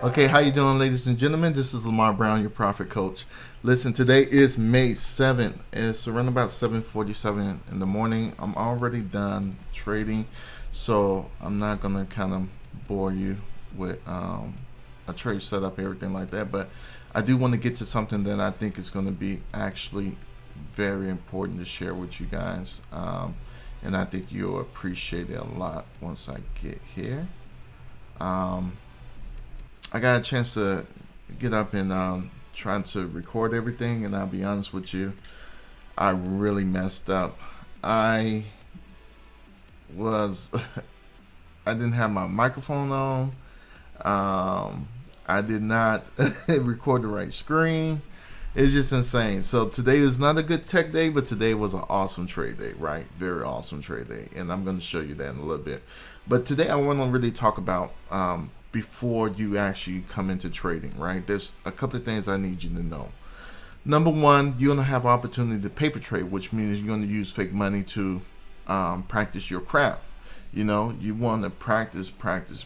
Okay, how you doing, ladies and gentlemen? This is Lamarr Brown, your profit coach. Listen, today is May 7th. It's around about 7:47 in the morning. I'm already done trading, so I'm not going to kind of bore you with a trade setup, everything like that. But I do want to get to something that I think is going to be actually very important to share with you guys. And I think you'll appreciate it a lot once I get here. I got a chance to get up and trying to record everything, and I'll be honest with you, I really messed up. I didn't have my microphone on. I did not record the right screen. It's just insane. So today is not a good tech day, but today was an awesome trade day, right? Very awesome trade day, and I'm going to show you that in a little bit. But today I want to really talk about before you actually come into trading, right? There's a couple of things I need you to know. Number one, you're going to have opportunity to paper trade, which means you're going to use fake money to practice your craft. You know, you want to practice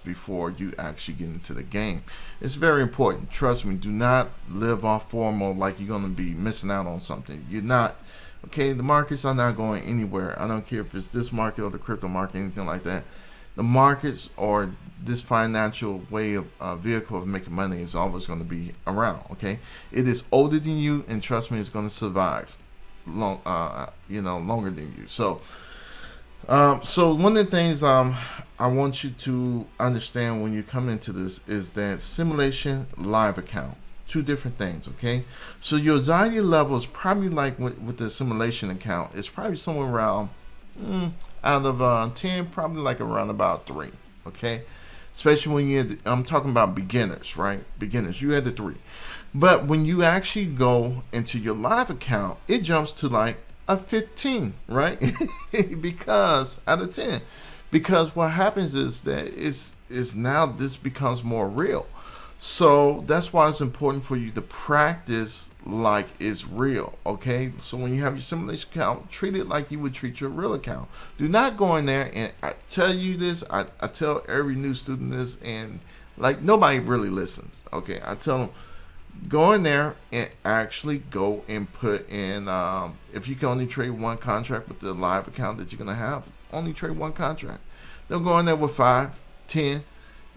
before you actually get into the game. It's very important. Trust me, do not live off formal like you're going to be missing out on something. You're not. Okay, the markets are not going anywhere. I don't care if it's this market or the crypto market, anything like that. The markets or this financial way of vehicle of making money is always going to be around. Okay, it is older than you, and trust me, it's going to survive longer than you. So one of the things I want you to understand when you come into this is that simulation, live account, two different things. Okay, so your anxiety level is probably like with the simulation account, it's probably somewhere around out of 10, probably like around about 3. Okay, especially when I'm talking about beginners, right? Beginners, you had the 3. But when you actually go into your live account, it jumps to like a 15, right? Because out of 10, because what happens is that is now this becomes more real. So that's why it's important for you to practice like it's real. Okay, so when you have your simulation account, treat it like you would treat your real account. Do not go in there, and I tell you this, I tell every new student this, and like nobody really listens. Okay, I tell them, go in there and actually go and put in, if you can only trade one contract with the live account that you're going to have, only trade one contract. They'll go in there with 5, 10.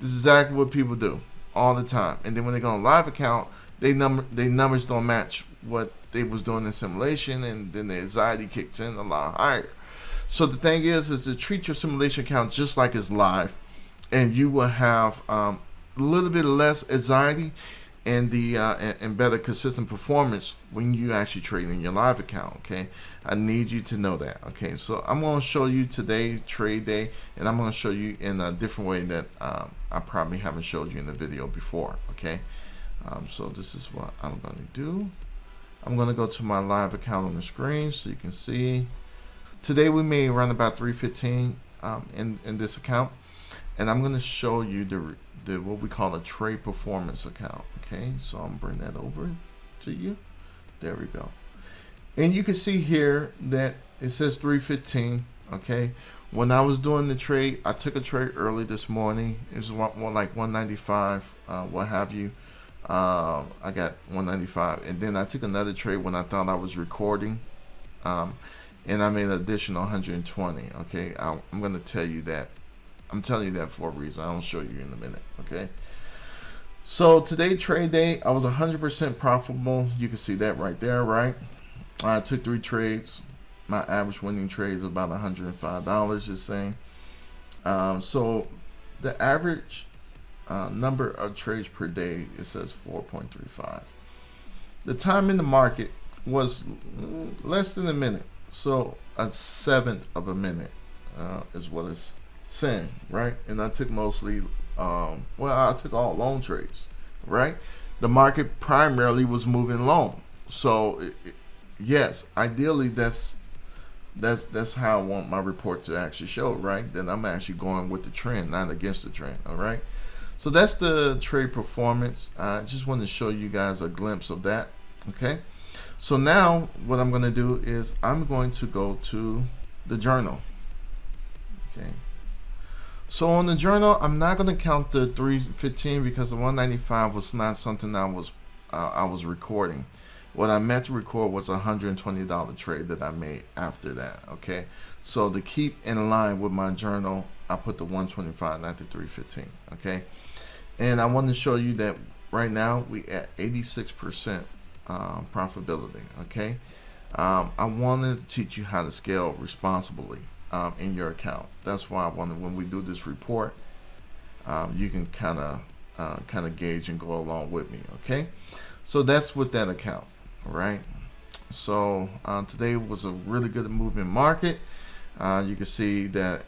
This is exactly what people do all the time. And then when they go on live account, they numbers don't match what they was doing in simulation, and then the anxiety kicks in a lot higher. So the thing is to treat your simulation account just like it's live, and you will have a little bit less anxiety and and better consistent performance when you actually trade in your live account. Okay, I need you to know that. Okay, so I'm going to show you today trade day, and I'm going to show you in a different way that I probably haven't showed you in the video before. Okay, so this is what I'm going to do. I'm going to go to my live account on the screen so you can see. Today we made around about 315 in this account, and I'm going to show you the what we call a trade performance account. Okay, so I'm bring that over to you. There we go, and you can see here that it says 315. Okay, when I was doing the trade, I took a trade early this morning. It was more like 195, what have you. I got 195, and then I took another trade when I thought I was recording, and I made an additional 120. Okay, I'm going to tell you that. I'm telling you that for a reason. I'll show you in a minute. Okay, so today trade day, I was 100% profitable. You can see that right there, right? I took 3 trades. My average winning trade is about $105, just saying. So the average number of trades per day, it says 4.35. The time in the market was less than a minute, so a 1/7 of a minute is what it's saying, right? And I took mostly I took all long trades, right? The market primarily was moving long, so yes, ideally that's how I want my report to actually show, right? That I'm actually going with the trend, not against the trend. All right, so that's the trade performance. I just want to show you guys a glimpse of that. Okay, so now what I'm going to do is I'm going to go to the journal. Okay, So on the journal, I'm not going to count the 315 because the 195 was not something I was recording. What I meant to record was a $120 trade that I made after that. Okay, so to keep in line with my journal, I put the 125, not the 315. Okay, and I want to show you that right now we at 86% profitability. Okay, I want to teach you how to scale responsibly in your account. That's why I wanted, when we do this report, you can kind of gauge and go along with me. Okay, so that's with that account. All right, so today was a really good moving market. You can see that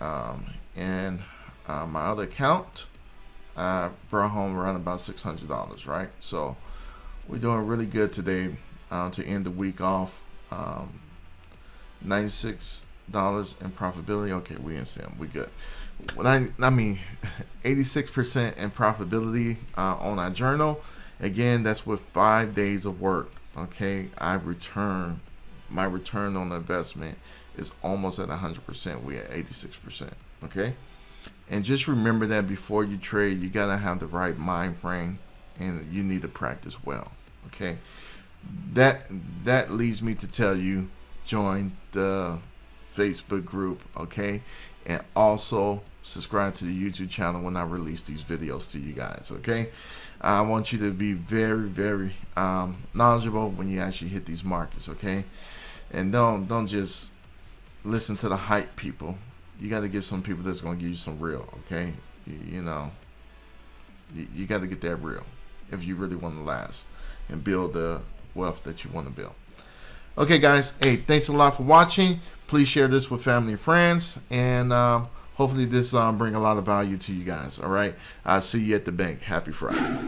in my other account, I brought home around about $600. Right, so we're doing really good today to end the week off. $96 in profitability. Okay, we in sim, we good. When I mean 86% in profitability on our journal. Again, that's with 5 days of work. Okay, my return on the investment is almost at 100%. We at 86%. Okay, and just remember that before you trade, you gotta have the right mind frame, and you need to practice well. Okay, that leads me to tell you, join the Facebook group, okay, and also subscribe to the YouTube channel when I release these videos to you guys. Okay, I want you to be very, very knowledgeable when you actually hit these markets. Okay, and don't just listen to the hype people. You got to get some people that's going to give you some real. Okay, you know, you got to get that real if you really want to last and build the wealth that you want to build. Okay, guys. Hey, thanks a lot for watching. Please share this with family and friends, and hopefully this bring a lot of value to you guys. All right, I'll see you at the bank. Happy Friday.